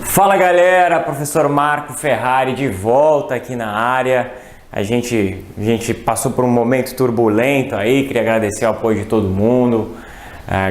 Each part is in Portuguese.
Fala galera, professor Marco Ferrari de volta aqui na área. A gente passou por um momento turbulento aí, queria agradecer o apoio de todo mundo.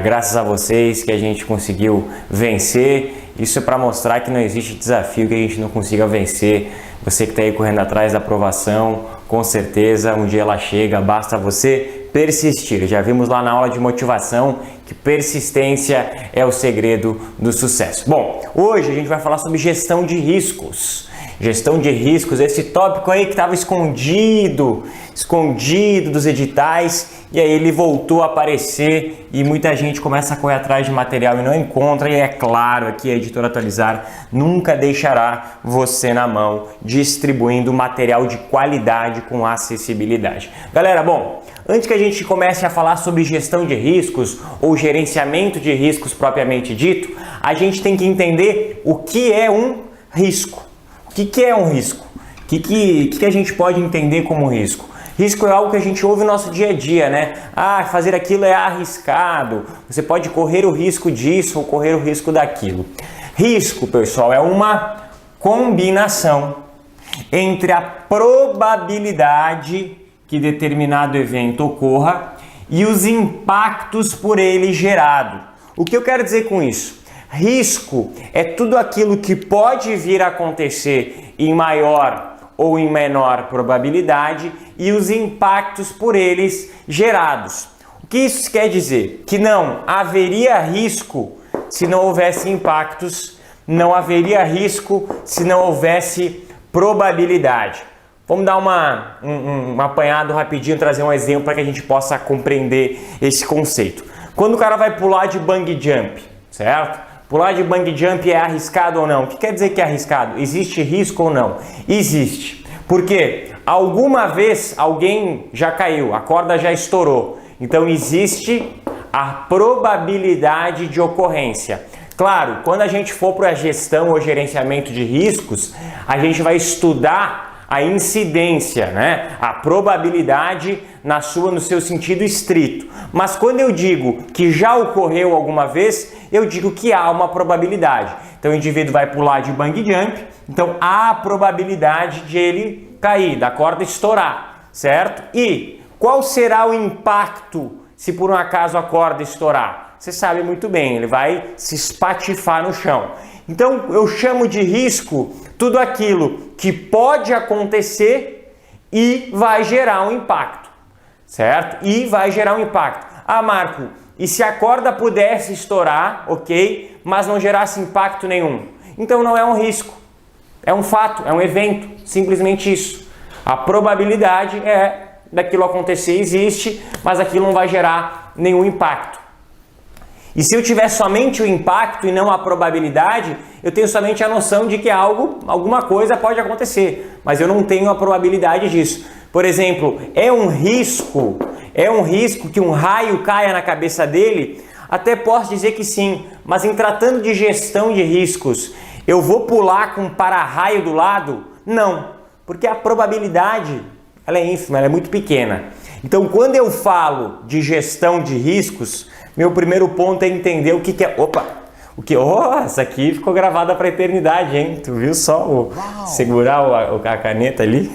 Graças a vocês que a gente conseguiu vencer. Isso é para mostrar que não existe desafio que a gente não consiga vencer. Você que está aí correndo atrás da aprovação, com certeza um dia ela chega, basta você persistir. Já vimos lá na aula de motivação que persistência é o segredo do sucesso. Bom, hoje a gente vai falar sobre gestão de riscos. Gestão de riscos, esse tópico aí que estava escondido dos editais, e aí ele voltou a aparecer e muita gente começa a correr atrás de material e não encontra, e é claro aqui a Editora Atualizar nunca deixará você na mão distribuindo material de qualidade com acessibilidade. Galera, bom, antes que a gente comece a falar sobre gestão de riscos ou gerenciamento de riscos propriamente dito, a gente tem que entender o que é um risco. O que é um risco? O que a gente pode entender como risco? Risco é algo que a gente ouve no nosso dia a dia, né? Ah, fazer aquilo é arriscado, você pode correr o risco disso ou correr o risco daquilo. Risco, pessoal, é uma combinação entre a probabilidade que determinado evento ocorra e os impactos por ele gerado. O que eu quero dizer com isso? Risco é tudo aquilo que pode vir a acontecer em maior ou em menor probabilidade e os impactos por eles gerados. O que isso quer dizer? Que não haveria risco se não houvesse impactos, não haveria risco se não houvesse probabilidade. Vamos dar um apanhado rapidinho, trazer um exemplo para que a gente possa compreender esse conceito. Quando o cara vai pular de bungee jump, certo? Pular de bungee jump é arriscado ou não? O que quer dizer que é arriscado? Existe risco ou não? Existe. Porque alguma vez alguém já caiu, a corda já estourou. Então existe a probabilidade de ocorrência. Claro, quando a gente for para a gestão ou gerenciamento de riscos, a gente vai estudar a incidência, né? A probabilidade no seu sentido estrito. Mas quando eu digo que já ocorreu alguma vez, eu digo que há uma probabilidade. Então o indivíduo vai pular de bungee jump, então há a probabilidade de ele cair, da corda estourar, certo? E qual será o impacto se por um acaso a corda estourar? Você sabe muito bem, ele vai se espatifar no chão. Então eu chamo de risco tudo aquilo que pode acontecer e vai gerar um impacto, certo? E vai gerar um impacto. Ah, Marco, e se a corda pudesse estourar, ok, mas não gerasse impacto nenhum? Então não é um risco, é um fato, é um evento, simplesmente isso. A probabilidade daquilo acontecer existe, mas aquilo não vai gerar nenhum impacto. E se eu tiver somente o impacto e não a probabilidade, eu tenho somente a noção de que alguma coisa pode acontecer, mas eu não tenho a probabilidade disso. Por exemplo, é um risco que um raio caia na cabeça dele? Até posso dizer que sim, mas em tratando de gestão de riscos, eu vou pular com um para-raio do lado? Não, porque a probabilidade ela é ínfima, ela é muito pequena. Então, quando eu falo de gestão de riscos, meu primeiro ponto é entender o que é... essa aqui ficou gravada para a eternidade, hein? Tu viu só segurar a caneta ali?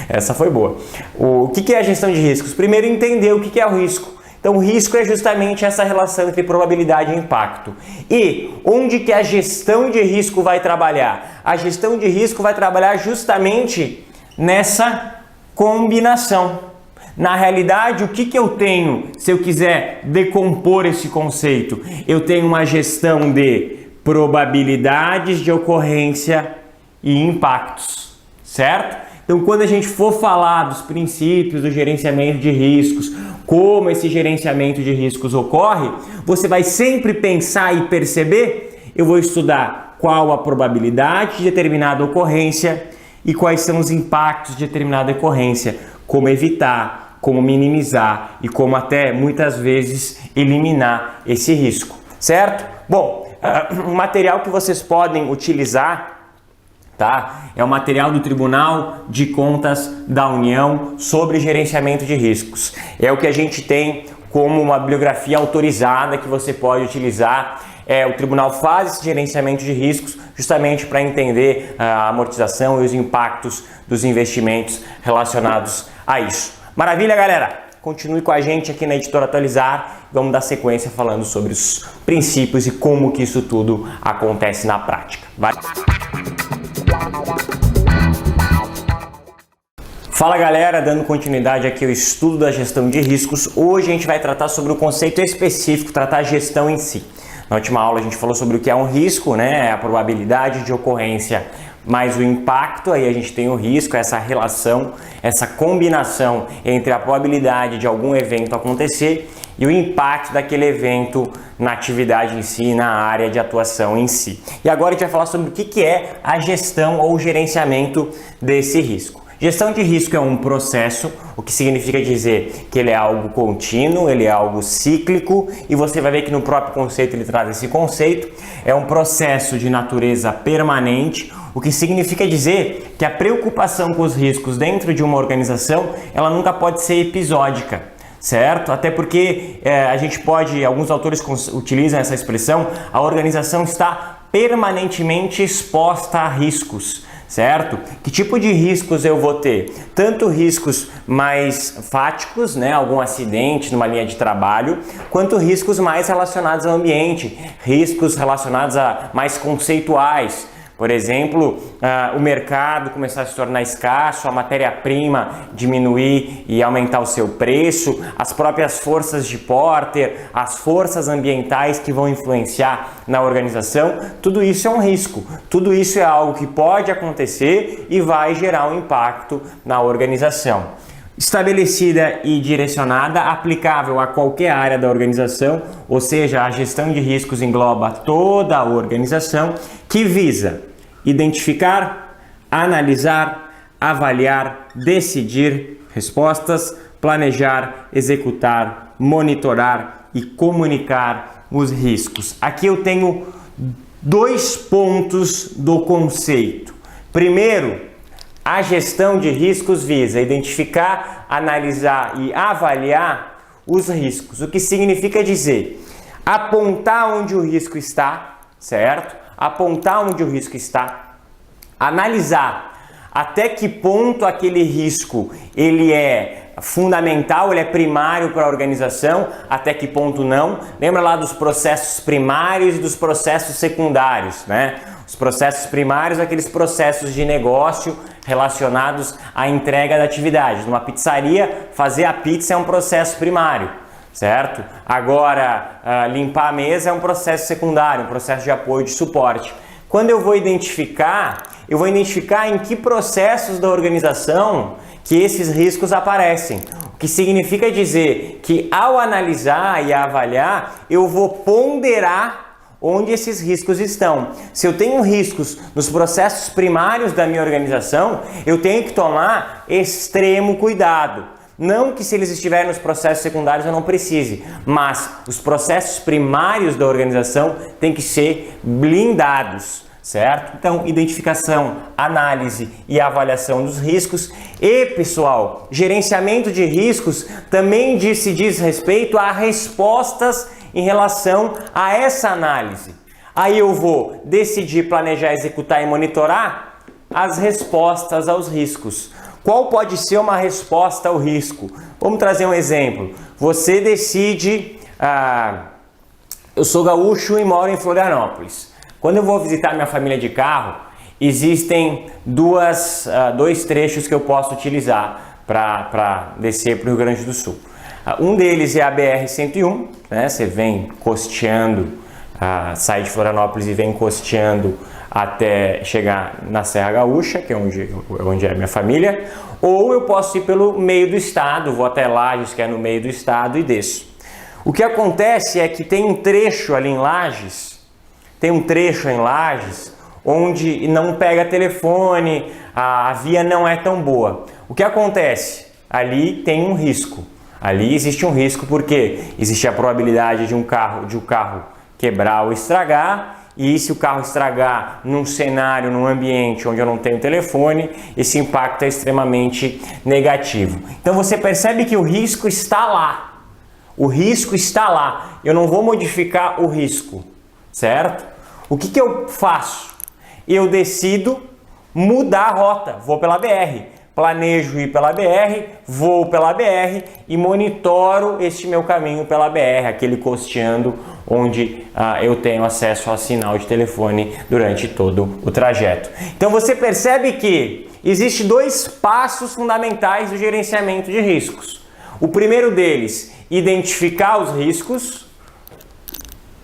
Essa foi boa. O que é a gestão de riscos? Primeiro, entender o que é o risco. Então, o risco é justamente essa relação entre probabilidade e impacto. E onde que a gestão de risco vai trabalhar? A gestão de risco vai trabalhar justamente nessa combinação. Na realidade, o que eu tenho, se eu quiser decompor esse conceito? Eu tenho uma gestão de probabilidades de ocorrência e impactos, certo? Então, quando a gente for falar dos princípios do gerenciamento de riscos, como esse gerenciamento de riscos ocorre, você vai sempre pensar e perceber, eu vou estudar qual a probabilidade de determinada ocorrência e quais são os impactos de determinada ocorrência, como evitar, como minimizar e como até muitas vezes eliminar esse risco, certo? Bom, o material que vocês podem utilizar, tá? É o material do Tribunal de Contas da União sobre gerenciamento de riscos. É o que a gente tem como uma bibliografia autorizada que você pode utilizar. O tribunal faz esse gerenciamento de riscos justamente para entender a amortização e os impactos dos investimentos relacionados a isso. Maravilha, galera? Continue com a gente aqui na Editora Atualizar. Vamos dar sequência falando sobre os princípios e como que isso tudo acontece na prática. Vai! Fala, galera, dando continuidade aqui ao estudo da gestão de riscos. Hoje a gente vai tratar sobre o conceito específico, tratar a gestão em si. Na última aula a gente falou sobre o que é um risco, né? A probabilidade de ocorrência mais o impacto, aí a gente tem o risco, essa relação, essa combinação entre a probabilidade de algum evento acontecer e o impacto daquele evento na atividade em si, na área de atuação em si. E agora a gente vai falar sobre o que é a gestão ou gerenciamento desse risco. Gestão de risco é um processo, o que significa dizer que ele é algo contínuo, ele é algo cíclico, e você vai ver que no próprio conceito ele traz esse conceito. É um processo de natureza permanente, o que significa dizer que a preocupação com os riscos dentro de uma organização, ela nunca pode ser episódica, certo? Até porque a gente pode, alguns autores utilizam essa expressão, a organização está permanentemente exposta a riscos. Certo? Que tipo de riscos eu vou ter? Tanto riscos mais fáticos, né, algum acidente numa linha de trabalho, quanto riscos mais relacionados ao ambiente, riscos relacionados a mais conceituais. Por exemplo, o mercado começar a se tornar escasso, a matéria-prima diminuir e aumentar o seu preço, as próprias forças de Porter, as forças ambientais que vão influenciar na organização, tudo isso é um risco. Tudo isso é algo que pode acontecer e vai gerar um impacto na organização. Estabelecida e direcionada, aplicável a qualquer área da organização, ou seja, a gestão de riscos engloba toda a organização, que visa identificar, analisar, avaliar, decidir respostas, planejar, executar, monitorar e comunicar os riscos. Aqui eu tenho 2 pontos do conceito. Primeiro, a gestão de riscos visa identificar, analisar e avaliar os riscos, o que significa dizer apontar onde o risco está, certo? Apontar onde o risco está, analisar até que ponto aquele risco ele é fundamental, ele é primário para a organização, até que ponto não. Lembra lá dos processos primários e dos processos secundários, né? Os processos primários, aqueles processos de negócio relacionados à entrega da atividade. Numa pizzaria, fazer a pizza é um processo primário, certo? Agora, limpar a mesa é um processo secundário, um processo de apoio, de suporte. Quando eu vou identificar em que processos da organização que esses riscos aparecem. O que significa dizer que ao analisar e avaliar, eu vou ponderar onde esses riscos estão. Se eu tenho riscos nos processos primários da minha organização, eu tenho que tomar extremo cuidado. Não que se eles estiverem nos processos secundários eu não precise, mas os processos primários da organização têm que ser blindados, certo? Então, identificação, análise e avaliação dos riscos. E, pessoal, gerenciamento de riscos também se diz respeito a respostas em relação a essa análise. Aí eu vou decidir, planejar, executar e monitorar as respostas aos riscos. Qual pode ser uma resposta ao risco? Vamos trazer um exemplo. Você decide, eu sou gaúcho e moro em Florianópolis. Quando eu vou visitar minha família de carro, existem dois trechos que eu posso utilizar para descer para o Rio Grande do Sul. Um deles é a BR-101, né? Você vem costeando, sai de Florianópolis e vem costeando até chegar na Serra Gaúcha, que é onde é a minha família, ou eu posso ir pelo meio do estado, vou até Lages, que é no meio do estado, e desço. O que acontece é que tem um trecho ali em Lages, onde não pega telefone, a via não é tão boa. O que acontece? Ali tem um risco. Ali existe um risco porque existe a probabilidade de um carro quebrar ou estragar, e se o carro estragar num cenário, num ambiente onde eu não tenho telefone, esse impacto é extremamente negativo. Então você percebe que o risco está lá. O risco está lá. Eu não vou modificar o risco, certo? O que eu faço? Eu decido mudar a rota. Vou pela BR. Planejo ir pela BR, vou pela BR e monitoro este meu caminho pela BR, aquele costeando onde eu tenho acesso a sinal de telefone durante todo o trajeto. Então você percebe que existem dois passos fundamentais do gerenciamento de riscos. O primeiro deles, identificar os riscos,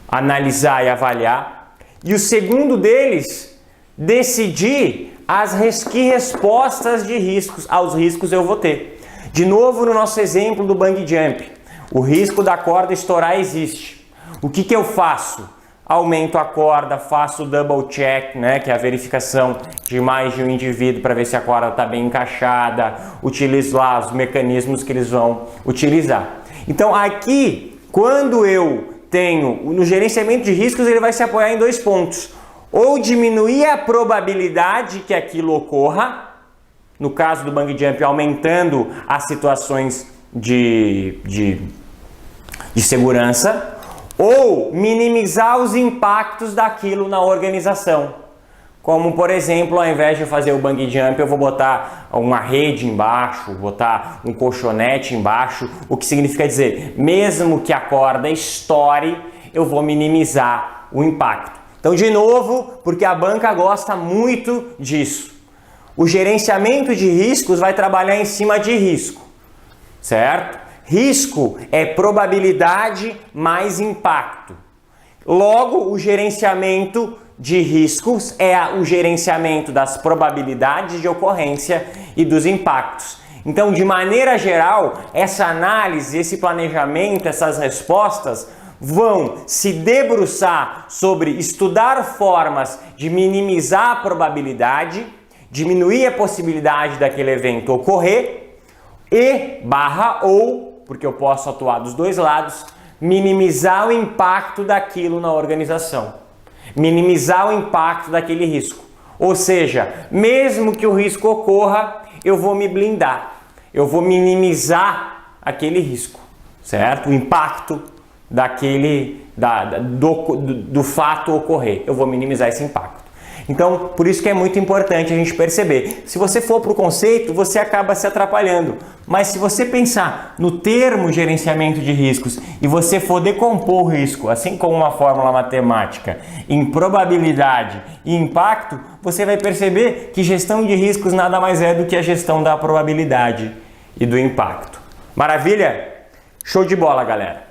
analisar e avaliar. E o segundo deles, decidir que respostas de riscos aos riscos eu vou ter. De novo no nosso exemplo do bungee jump, o risco da corda estourar existe. O que eu faço? Aumento a corda, faço o double check, né, que é a verificação de mais de um indivíduo para ver se a corda está bem encaixada, utilizo lá os mecanismos que eles vão utilizar. Então aqui, quando eu tenho, no gerenciamento de riscos, ele vai se apoiar em dois pontos. Ou diminuir a probabilidade que aquilo ocorra, no caso do bungee jump, aumentando as situações de segurança, ou minimizar os impactos daquilo na organização. Como, por exemplo, ao invés de fazer o bungee jump, eu vou botar uma rede embaixo, botar um colchonete embaixo, o que significa dizer, mesmo que a corda estoure, eu vou minimizar o impacto. Então, de novo, porque a banca gosta muito disso. O gerenciamento de riscos vai trabalhar em cima de risco, certo? Risco é probabilidade mais impacto. Logo, o gerenciamento de riscos é o gerenciamento das probabilidades de ocorrência e dos impactos. Então, de maneira geral, essa análise, esse planejamento, essas respostas vão se debruçar sobre estudar formas de minimizar a probabilidade, diminuir a possibilidade daquele evento ocorrer ou, porque eu posso atuar dos dois lados, minimizar o impacto daquilo na organização, minimizar o impacto daquele risco. Ou seja, mesmo que o risco ocorra, eu vou me blindar, eu vou minimizar aquele risco, certo? O impacto do fato ocorrer, eu vou minimizar esse impacto. Então, por isso que é muito importante a gente perceber. Se você for para o conceito, você acaba se atrapalhando. Mas se você pensar no termo gerenciamento de riscos e você for decompor o risco, assim como uma fórmula matemática, em probabilidade e impacto, você vai perceber que gestão de riscos nada mais é do que a gestão da probabilidade e do impacto. Maravilha? Show de bola, galera!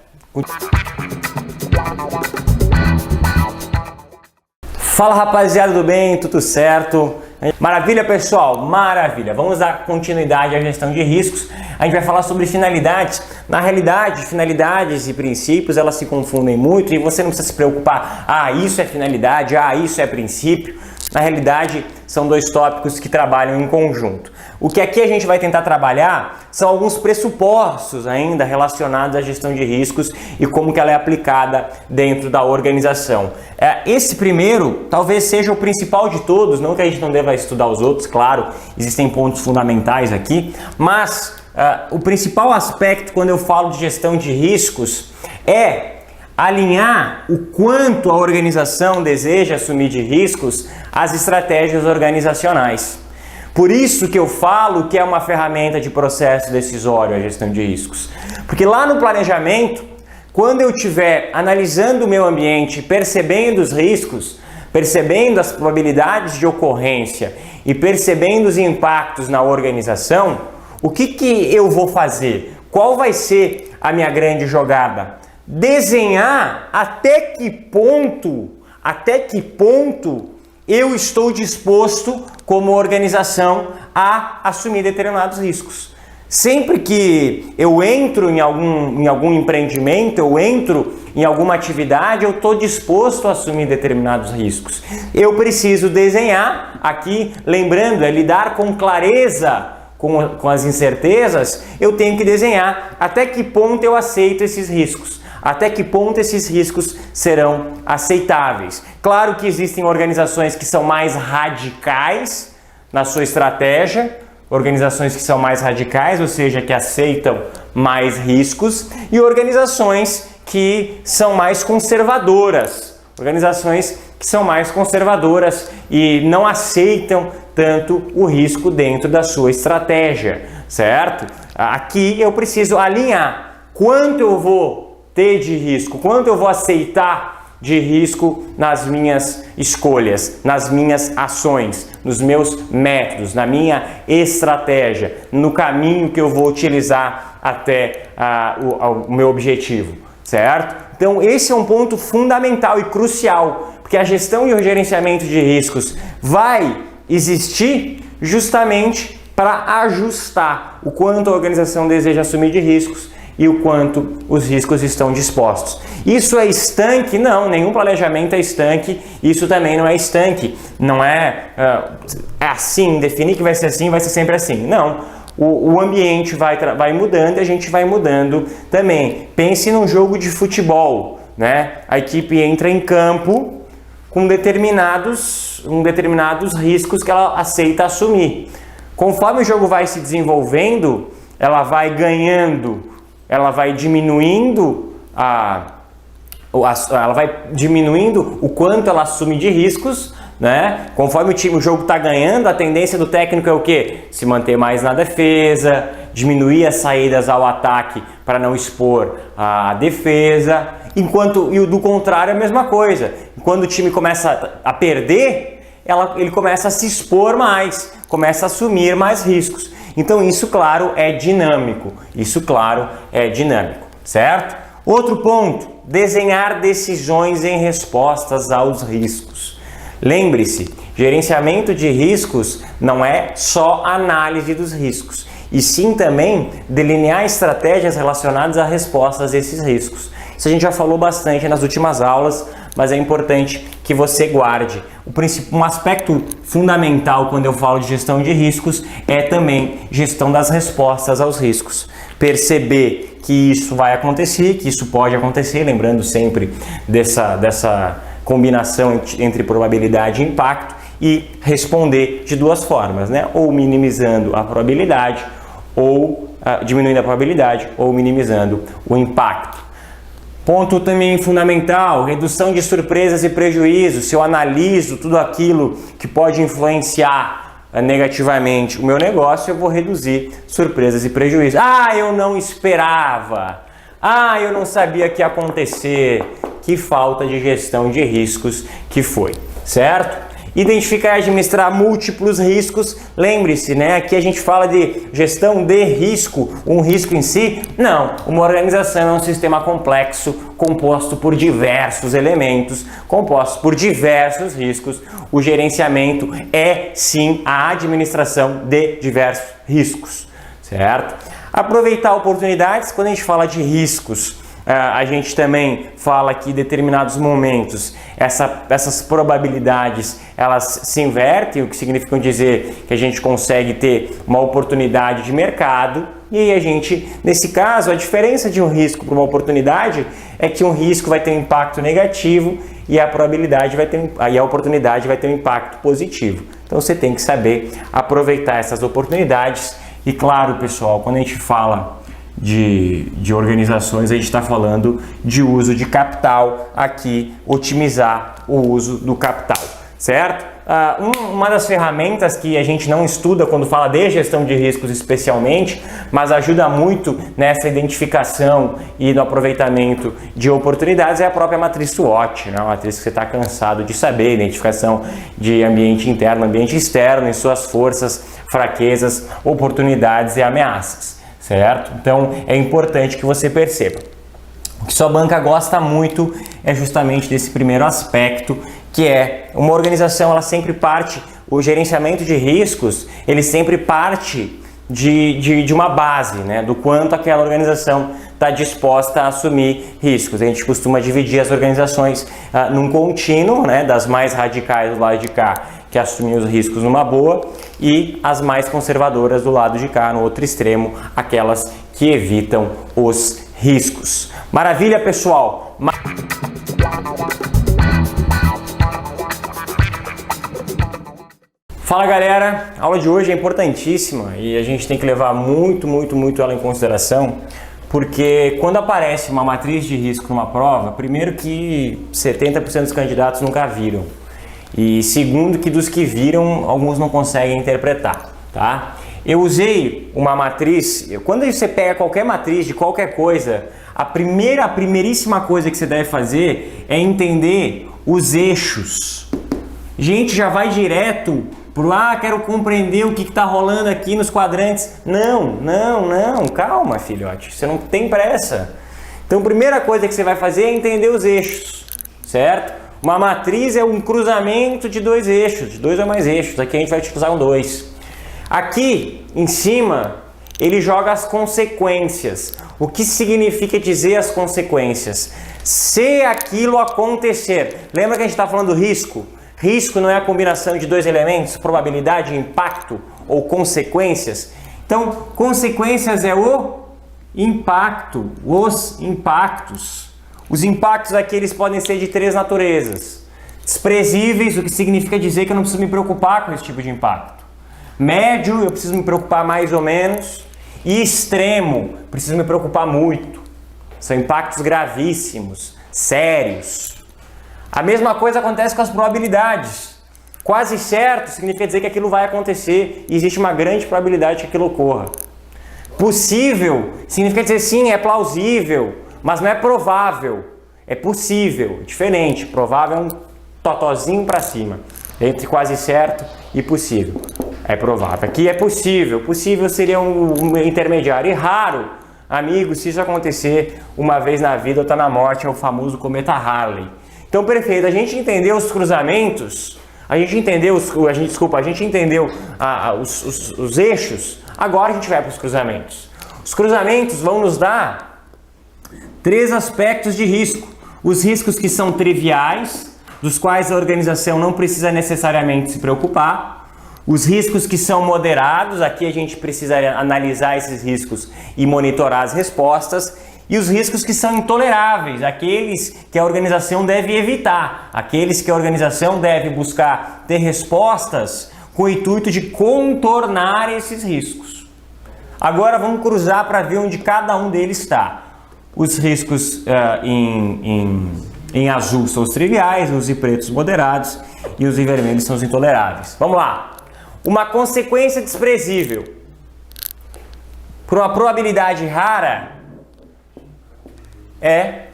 Fala, rapaziada, tudo bem? Tudo certo? Maravilha, pessoal? Maravilha! Vamos dar continuidade à gestão de riscos. A gente vai falar sobre finalidades. Na realidade, finalidades e princípios, elas se confundem muito e você não precisa se preocupar. Ah, isso é finalidade, isso é princípio. Na realidade, são dois tópicos que trabalham em conjunto. O que aqui a gente vai tentar trabalhar são alguns pressupostos ainda relacionados à gestão de riscos e como que ela é aplicada dentro da organização. Esse primeiro talvez seja o principal de todos, não que a gente não deva estudar os outros, claro, existem pontos fundamentais aqui, mas o principal aspecto quando eu falo de gestão de riscos é alinhar o quanto a organização deseja assumir de riscos às estratégias organizacionais. Por isso que eu falo que é uma ferramenta de processo decisório a gestão de riscos. Porque lá no planejamento, quando eu estiver analisando o meu ambiente, percebendo os riscos, percebendo as probabilidades de ocorrência e percebendo os impactos na organização, o que eu vou fazer? Qual vai ser a minha grande jogada? Desenhar até que ponto eu estou disposto como organização a assumir determinados riscos. Sempre que eu entro em algum empreendimento, eu entro em alguma atividade, eu estou disposto a assumir determinados riscos. Eu preciso desenhar, aqui lembrando, lidar com clareza com as incertezas, eu tenho que desenhar até que ponto eu aceito esses riscos. Até que ponto esses riscos serão aceitáveis. Claro que existem organizações que são mais radicais na sua estratégia, organizações que são mais radicais, ou seja, que aceitam mais riscos, e organizações que são mais conservadoras, e não aceitam tanto o risco dentro da sua estratégia, certo? Aqui eu preciso alinhar quanto eu vou ter de risco, quanto eu vou aceitar de risco nas minhas escolhas, nas minhas ações, nos meus métodos, na minha estratégia, no caminho que eu vou utilizar até o meu objetivo, certo? Então esse é um ponto fundamental e crucial, porque a gestão e o gerenciamento de riscos vai existir justamente para ajustar o quanto a organização deseja assumir de riscos e o quanto os riscos estão dispostos. Isso é estanque? Não, nenhum planejamento é estanque, isso também não é estanque, não é assim, definir que vai ser assim, vai ser sempre assim, não. O ambiente vai mudando e a gente vai mudando também. Pense num jogo de futebol, né? A equipe entra em campo com determinados riscos que ela aceita assumir. Conforme o jogo vai se desenvolvendo, ela vai ganhando, ela vai diminuindo o quanto ela assume de riscos, né? Conforme o jogo está ganhando, a tendência do técnico é o quê? Se manter mais na defesa, diminuir as saídas ao ataque para não expor a defesa, e do contrário é a mesma coisa. Quando o time começa a perder, ele começa a se expor mais, começa a assumir mais riscos. Então isso, claro, é dinâmico. Certo? Outro ponto, desenhar decisões em respostas aos riscos. Lembre-se, gerenciamento de riscos não é só análise dos riscos, e sim também delinear estratégias relacionadas a respostas a esses riscos. Isso a gente já falou bastante nas últimas aulas, mas é importante que você guarde. Um aspecto fundamental quando eu falo de gestão de riscos é também gestão das respostas aos riscos. Perceber que isso vai acontecer, que isso pode acontecer, lembrando sempre dessa combinação entre probabilidade e impacto, e responder de duas formas, né? Ou minimizando a probabilidade, ou diminuindo a probabilidade, ou minimizando o impacto. Ponto também fundamental, redução de surpresas e prejuízos. Se eu analiso tudo aquilo que pode influenciar negativamente o meu negócio, eu vou reduzir surpresas e prejuízos. Eu não esperava. Eu não sabia que ia acontecer. Que falta de gestão de riscos que foi, certo? Identificar e administrar múltiplos riscos. Lembre-se, né? Aqui a gente fala de gestão de risco, um risco em si. Não, uma organização é um sistema complexo, composto por diversos elementos, composto por diversos riscos. O gerenciamento é, sim, a administração de diversos riscos, certo? Aproveitar oportunidades. Quando a gente fala de riscos, a gente também fala que em determinados momentos essas probabilidades elas se invertem, o que significa dizer que a gente consegue ter uma oportunidade de mercado, e aí a gente, nesse caso, a diferença de um risco para uma oportunidade é que um risco vai ter um impacto negativo e a oportunidade vai ter um impacto positivo. Então você tem que saber aproveitar essas oportunidades. E claro, pessoal, quando a gente fala de organizações, a gente está falando de uso de capital aqui, otimizar o uso do capital, certo? Uma das ferramentas que a gente não estuda quando fala de gestão de riscos especialmente, mas ajuda muito nessa identificação e no aproveitamento de oportunidades, é a própria matriz SWOT, né? Uma matriz que você está cansado de saber, identificação de ambiente interno, ambiente externo, em suas forças, fraquezas, oportunidades e ameaças. Certo? Então é importante que você perceba. O que sua banca gosta muito é justamente desse primeiro aspecto, que é uma organização, ela sempre parte, o gerenciamento de riscos, ele sempre parte de uma base, né? Do quanto aquela organização está disposta a assumir riscos. A gente costuma dividir as organizações num contínuo, né? Das mais radicais do lado de cá, que assumem os riscos numa boa, e as mais conservadoras do lado de cá, no outro extremo, aquelas que evitam os riscos. Maravilha, pessoal! Fala galera, a aula de hoje é importantíssima e a gente tem que levar muito ela em consideração, porque quando aparece uma matriz de risco numa prova, primeiro que 70% dos candidatos nunca viram e segundo que dos que viram, alguns não conseguem interpretar, tá? Eu usei uma matriz, quando você pega qualquer matriz de qualquer coisa, a primeiríssima coisa que você deve fazer é entender os eixos. Gente, já vai direto pro quero compreender o que está rolando aqui nos quadrantes. Não, calma, filhote, você não tem pressa. Então, a primeira coisa que você vai fazer é entender os eixos, certo? Uma matriz é um cruzamento de dois eixos, de dois ou mais eixos. Aqui a gente vai utilizar um 2. Aqui, em cima, ele joga as consequências. O que significa dizer as consequências? Se aquilo acontecer, lembra que a gente está falando do risco? Risco não é a combinação de dois elementos, probabilidade, impacto ou consequências? Então, consequências é o impacto, os impactos. Os impactos aqui eles podem ser de três naturezas. Desprezíveis, o que significa dizer que eu não preciso me preocupar com esse tipo de impacto. Médio, eu preciso me preocupar mais ou menos. E extremo, preciso me preocupar muito. São impactos gravíssimos, sérios. A mesma coisa acontece com as probabilidades. Quase certo significa dizer que aquilo vai acontecer e existe uma grande probabilidade que aquilo ocorra. Possível significa dizer sim, é plausível, mas não é provável. É possível, diferente. Provável é um totozinho para cima, entre quase certo e possível. É provável. Aqui é possível. Possível seria um intermediário. E raro, amigo, se isso acontecer uma vez na vida ou está na morte, é o famoso cometa Halley. Então, perfeito, a gente entendeu os cruzamentos, a gente entendeu os eixos, agora a gente vai para os cruzamentos. Os cruzamentos vão nos dar três aspectos de risco. Os riscos que são triviais, dos quais a organização não precisa necessariamente se preocupar. Os riscos que são moderados, aqui a gente precisa analisar esses riscos e monitorar as respostas. E os riscos que são intoleráveis, aqueles que a organização deve evitar, aqueles que a organização deve buscar ter respostas com o intuito de contornar esses riscos. Agora vamos cruzar para ver onde cada um deles está. Os riscos em azul são os triviais, os em pretos moderados e os em vermelhos são os intoleráveis. Vamos lá. Uma consequência desprezível por uma probabilidade rara é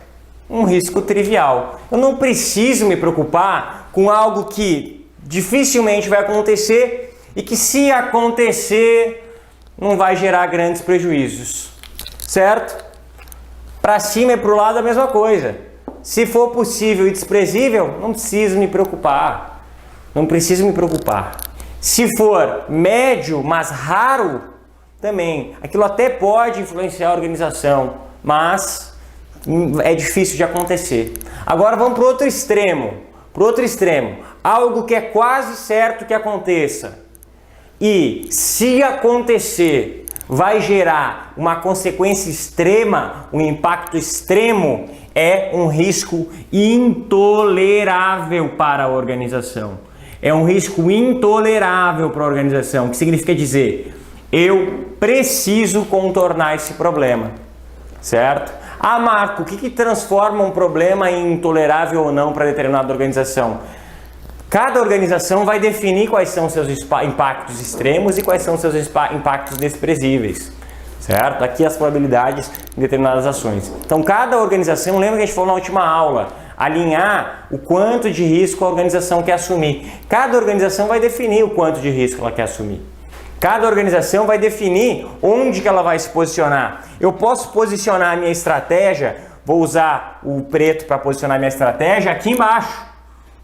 um risco trivial. Eu não preciso me preocupar com algo que dificilmente vai acontecer e que, se acontecer, não vai gerar grandes prejuízos, certo? Para cima e para o lado a mesma coisa. Se for possível e desprezível, não preciso me preocupar. Não preciso me preocupar. Se for médio, mas raro, também. Aquilo até pode influenciar a organização, mas é difícil de acontecer. Agora vamos para o outro extremo. Algo que é quase certo que aconteça. E se acontecer, vai gerar uma consequência extrema, um impacto extremo, é um risco intolerável para a organização. É um risco intolerável para a organização, que significa dizer, eu preciso contornar esse problema, certo? Ah, Marco, o que transforma um problema em intolerável ou não para determinada organização? Cada organização vai definir quais são seus impactos extremos e quais são seus impactos desprezíveis, certo? Aqui as probabilidades em determinadas ações. Então, cada organização, lembra que a gente falou na última aula, alinhar o quanto de risco a organização quer assumir. Cada organização vai definir o quanto de risco ela quer assumir. Cada organização vai definir onde que ela vai se posicionar. Eu posso posicionar a minha estratégia, vou usar o preto para posicionar a minha estratégia aqui embaixo,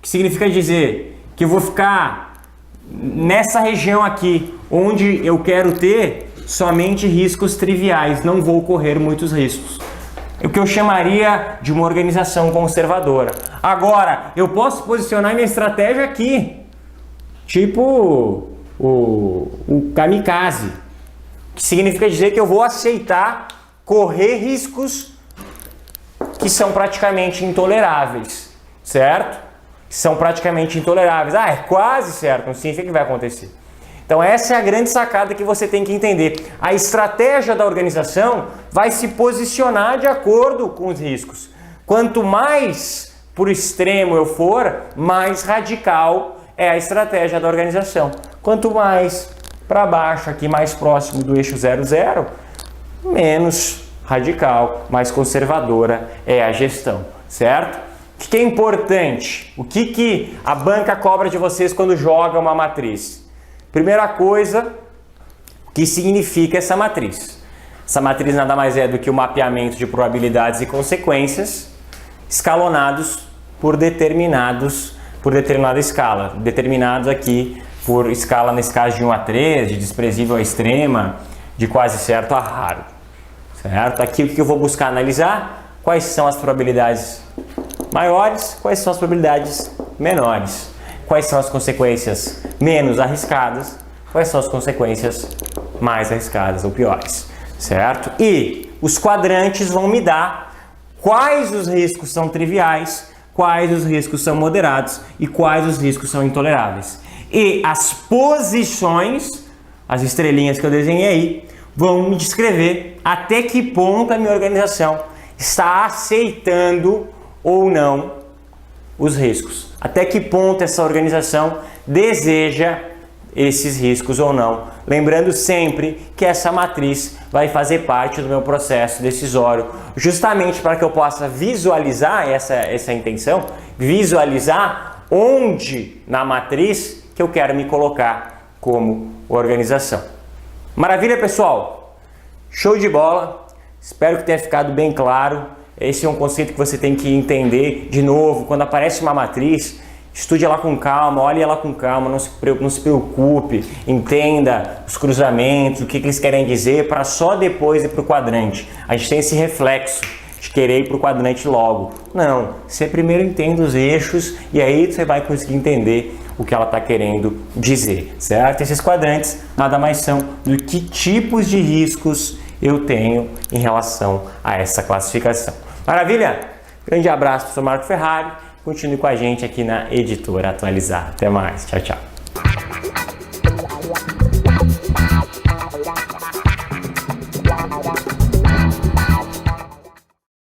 que significa dizer que eu vou ficar nessa região aqui, onde eu quero ter somente riscos triviais, não vou correr muitos riscos. O que eu chamaria de uma organização conservadora. Agora, eu posso posicionar minha estratégia aqui, tipo o kamikaze, que significa dizer que eu vou aceitar correr riscos que são praticamente intoleráveis, certo? são praticamente intoleráveis. Ah, é quase certo, não significa que vai acontecer. Então essa é a grande sacada que você tem que entender. A estratégia da organização vai se posicionar de acordo com os riscos. Quanto mais por extremo eu for, mais radical é a estratégia da organização. Quanto mais para baixo, aqui mais próximo do eixo 00, menos radical, mais conservadora é a gestão, certo? O que é importante? O que a banca cobra de vocês quando joga uma matriz? Primeira coisa, o que significa essa matriz? Essa matriz nada mais é do que o mapeamento de probabilidades e consequências escalonados por determinada escala. Determinados aqui por escala, nesse caso, de 1 a 3, de desprezível a extrema, de quase certo a raro. Certo? Aqui o que eu vou buscar analisar? Quais são as probabilidades maiores, quais são as probabilidades menores. Quais são as consequências menos arriscadas, quais são as consequências mais arriscadas ou piores, certo? E os quadrantes vão me dar quais os riscos são triviais, quais os riscos são moderados e quais os riscos são intoleráveis. E as posições, as estrelinhas que eu desenhei aí, vão me descrever até que ponto a minha organização está aceitando ou não os riscos. Até que ponto essa organização deseja esses riscos ou não. Lembrando sempre que essa matriz vai fazer parte do meu processo decisório, justamente para que eu possa visualizar essa intenção, visualizar onde na matriz que eu quero me colocar como organização. Maravilha, pessoal? Show de bola! Espero que tenha ficado bem claro. Esse é um conceito que você tem que entender. De novo, quando aparece uma matriz, estude ela com calma, olhe ela com calma, não se preocupe, entenda os cruzamentos, o que eles querem dizer, para só depois ir para o quadrante. A gente tem esse reflexo de querer ir para o quadrante logo. Não, você primeiro entende os eixos e aí você vai conseguir entender o que ela está querendo dizer, certo? Esses quadrantes nada mais são do que tipos de riscos eu tenho em relação a essa classificação. Maravilha? Grande abraço, professor Marco Ferrari. Continue com a gente aqui na Editora Atualizada. Até mais. Tchau, tchau.